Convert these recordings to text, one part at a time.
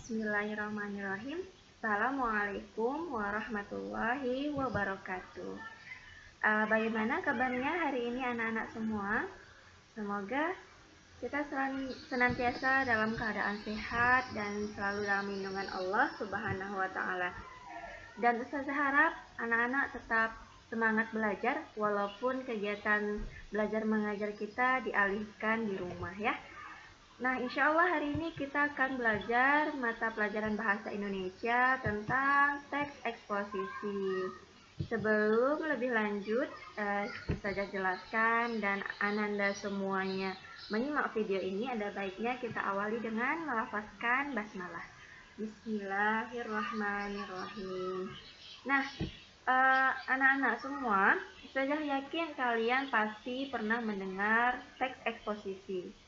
Bismillahirrahmanirrahim. Assalamualaikum warahmatullahi wabarakatuh. Bagaimana kabarnya hari ini anak-anak semua? Semoga kita senantiasa dalam keadaan sehat dan selalu dalam lindungan Allah Subhanahu wa Ta'ala. Dan Ustazah harap anak-anak tetap semangat belajar walaupun kegiatan belajar mengajar kita dialihkan di rumah ya. Nah, insya Allah hari ini kita akan belajar mata pelajaran Bahasa Indonesia tentang teks eksposisi. Sebelum lebih lanjut, saya jelaskan dan Ananda semuanya menyimak video ini, ada baiknya kita awali dengan melafazkan basmalah. Bismillahirrahmanirrahim. Nah, anak-anak semua, saya yakin kalian pasti pernah mendengar teks eksposisi.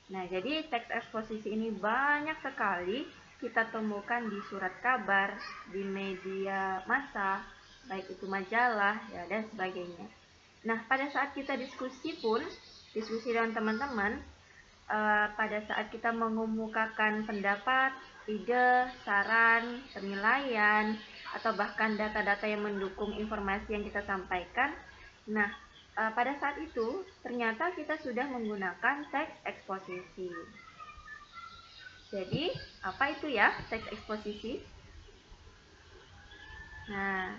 Nah, jadi teks eksposisi ini banyak sekali kita temukan di surat kabar, di media massa, baik itu majalah, ya, dan sebagainya. Nah, pada saat kita diskusi dengan teman-teman, pada saat kita mengemukakan pendapat, ide, saran, penilaian, atau bahkan data-data yang mendukung informasi yang kita sampaikan, nah, pada saat itu ternyata kita sudah menggunakan teks eksposisi. Jadi apa itu ya teks eksposisi? Nah,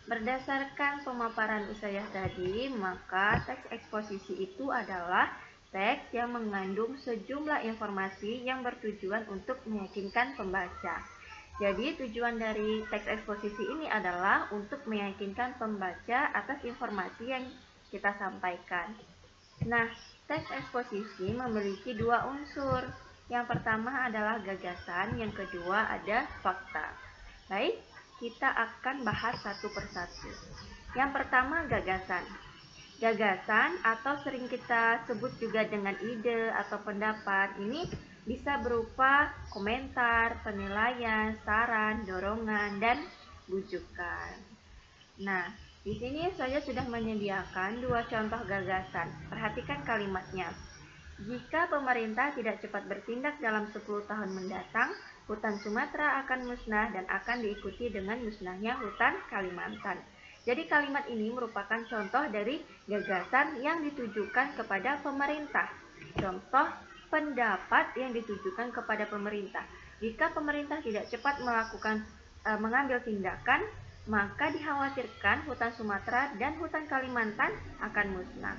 berdasarkan pemaparan Ustazah tadi, maka teks eksposisi itu adalah teks yang mengandung sejumlah informasi yang bertujuan untuk meyakinkan pembaca. Jadi tujuan dari teks eksposisi ini adalah untuk meyakinkan pembaca atas informasi yang kita sampaikan. Nah, teks eksposisi memiliki dua unsur. Yang pertama adalah gagasan, yang kedua ada fakta. Baik, kita akan bahas satu persatu. Yang pertama gagasan. Gagasan atau sering kita sebut juga dengan ide atau pendapat ini bisa berupa komentar, penilaian, saran, dorongan, dan bujukan. Nah, di sini saya sudah menyediakan dua contoh gagasan. Perhatikan kalimatnya. Jika pemerintah tidak cepat bertindak dalam 10 tahun mendatang, hutan Sumatera akan musnah dan akan diikuti dengan musnahnya hutan Kalimantan. Jadi kalimat ini merupakan contoh dari gagasan yang ditujukan kepada pemerintah. Contoh pendapat yang ditujukan kepada pemerintah. Jika pemerintah tidak cepat mengambil tindakan, maka dikhawatirkan hutan Sumatera dan hutan Kalimantan akan musnah.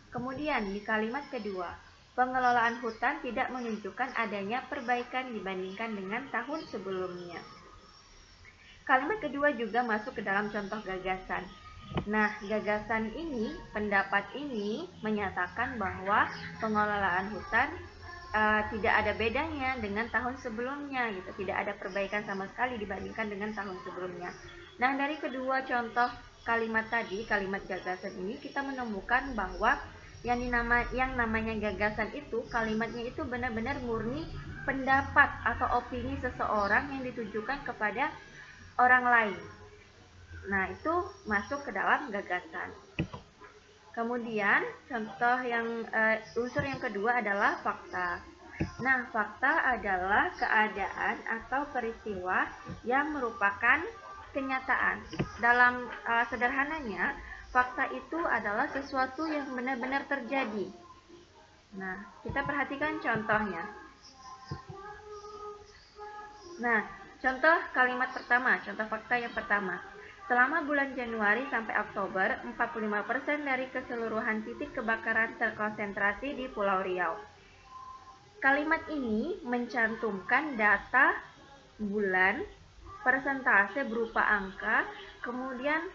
Kemudian di kalimat kedua, pengelolaan hutan tidak menunjukkan adanya perbaikan dibandingkan dengan tahun sebelumnya. Kalimat kedua juga masuk ke dalam contoh gagasan. Nah, gagasan ini, pendapat ini menyatakan bahwa pengelolaan hutan tidak ada bedanya dengan tahun sebelumnya, gitu. Tidak ada perbaikan sama sekali dibandingkan dengan tahun sebelumnya. Nah, dari kedua contoh kalimat tadi, kalimat gagasan ini, kita menemukan bahwa yang namanya gagasan itu, kalimatnya itu benar-benar murni pendapat atau opini seseorang yang ditujukan kepada orang lain. Nah, itu masuk ke dalam gagasan. Kemudian contoh unsur yang kedua adalah fakta. Nah, fakta adalah keadaan atau peristiwa yang merupakan kenyataan. Dalam sederhananya, fakta itu adalah sesuatu yang benar-benar terjadi. Nah, kita perhatikan contohnya. Nah, contoh kalimat pertama, contoh fakta yang pertama. Selama bulan Januari sampai Oktober, 45% dari keseluruhan titik kebakaran terkonsentrasi di Pulau Riau. Kalimat ini mencantumkan data bulan, persentase berupa angka, kemudian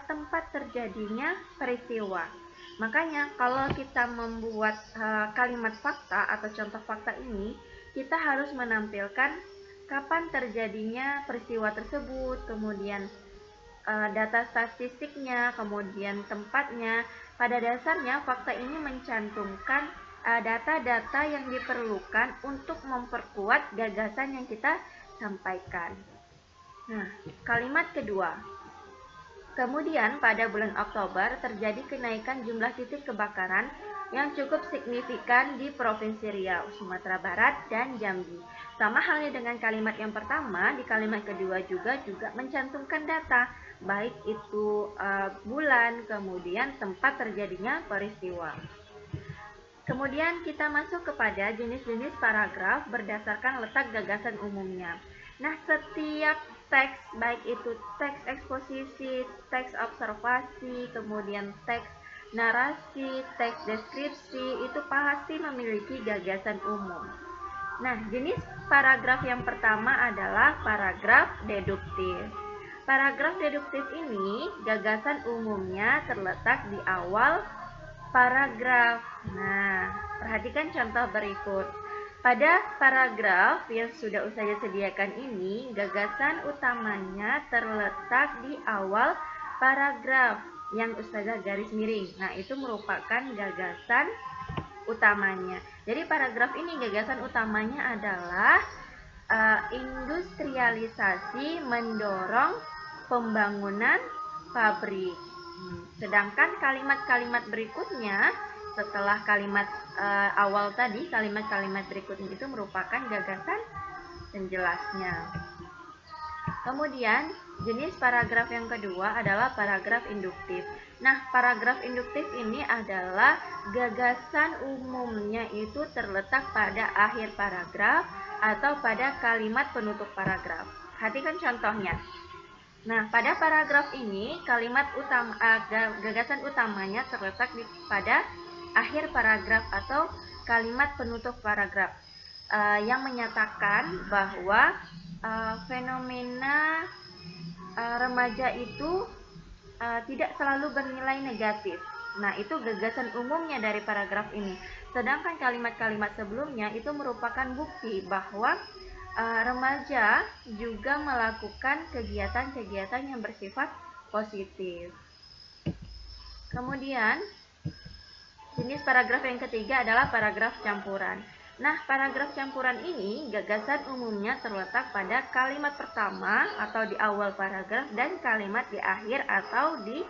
tempat terjadinya peristiwa. Makanya kalau kita membuat kalimat fakta atau contoh fakta ini, kita harus menampilkan kapan terjadinya peristiwa tersebut, kemudian data statistiknya, kemudian tempatnya. Pada dasarnya fakta ini mencantumkan data-data yang diperlukan untuk memperkuat gagasan yang kita sampaikan. Nah, kalimat kedua. Kemudian pada bulan Oktober terjadi kenaikan jumlah titik kebakaran yang cukup signifikan di Provinsi Riau, Sumatera Barat, dan Jambi. Sama halnya dengan kalimat yang pertama, di kalimat kedua juga mencantumkan data, baik itu bulan, kemudian tempat terjadinya peristiwa. Kemudian kita masuk kepada jenis-jenis paragraf berdasarkan letak gagasan umumnya. Nah, setiap teks, baik itu teks eksposisi, teks observasi, kemudian teks narasi, teks deskripsi, itu pasti memiliki gagasan umum. Nah, jenis paragraf yang pertama adalah paragraf deduktif. Paragraf deduktif ini gagasan umumnya terletak di awal paragraf. Nah, perhatikan contoh berikut. Pada paragraf yang sudah Ustazah sediakan ini, gagasan utamanya terletak di awal paragraf yang Ustazah garis miring. Nah, itu merupakan gagasan utamanya. Jadi paragraf ini gagasan utamanya adalah industrialisasi mendorong pembangunan pabrik. Sedangkan kalimat-kalimat berikutnya setelah kalimat awal tadi, kalimat-kalimat berikutnya itu merupakan gagasan penjelasnya. Kemudian jenis paragraf yang kedua adalah paragraf induktif. Nah, paragraf induktif ini adalah gagasan umumnya itu terletak pada akhir paragraf atau pada kalimat penutup paragraf. Perhatikan contohnya. Nah, pada paragraf ini kalimat utama gagasan utamanya terletak pada akhir paragraf atau kalimat penutup paragraf yang menyatakan bahwa fenomena remaja itu tidak selalu bernilai negatif. Nah, itu gagasan umumnya dari paragraf ini. Sedangkan kalimat-kalimat sebelumnya itu merupakan bukti bahwa remaja juga melakukan kegiatan-kegiatan yang bersifat positif. Kemudian, jenis paragraf yang ketiga adalah paragraf campuran. Nah, paragraf campuran ini gagasan umumnya terletak pada kalimat pertama atau di awal paragraf dan kalimat di akhir atau di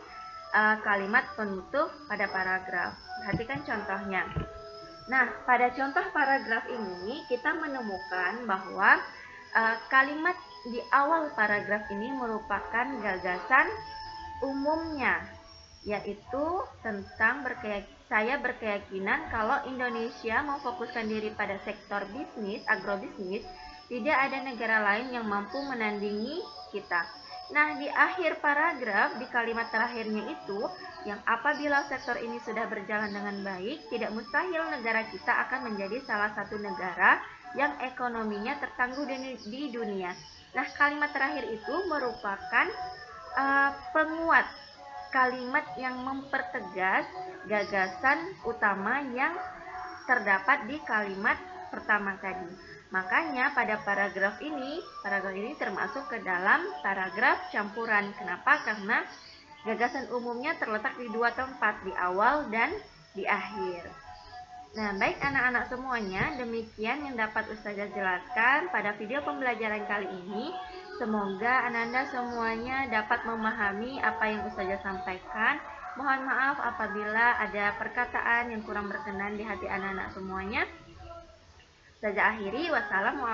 kalimat penutup pada paragraf. Perhatikan contohnya. Nah, pada contoh paragraf ini kita menemukan bahwa kalimat di awal paragraf ini merupakan gagasan umumnya, yaitu tentang saya berkeyakinan kalau Indonesia memfokuskan diri pada sektor bisnis, agrobisnis, tidak ada negara lain yang mampu menandingi kita. Nah, di akhir paragraf, di kalimat terakhirnya itu, yang apabila sektor ini sudah berjalan dengan baik, tidak mustahil negara kita akan menjadi salah satu negara yang ekonominya tertangguh di dunia. Nah, kalimat terakhir itu merupakan penguat kalimat yang mempertegas gagasan utama yang terdapat di kalimat pertama tadi. Makanya pada paragraf ini termasuk ke dalam paragraf campuran. Kenapa? Karena gagasan umumnya terletak di dua tempat, di awal dan di akhir. Nah, baik anak-anak semuanya, demikian yang dapat Ustazah jelaskan pada video pembelajaran kali ini. Semoga Ananda semuanya dapat memahami apa yang Ustazah sampaikan. Mohon maaf apabila ada perkataan yang kurang berkenan di hati anak-anak semuanya. Ustazah akhiri, wassalamualaikum.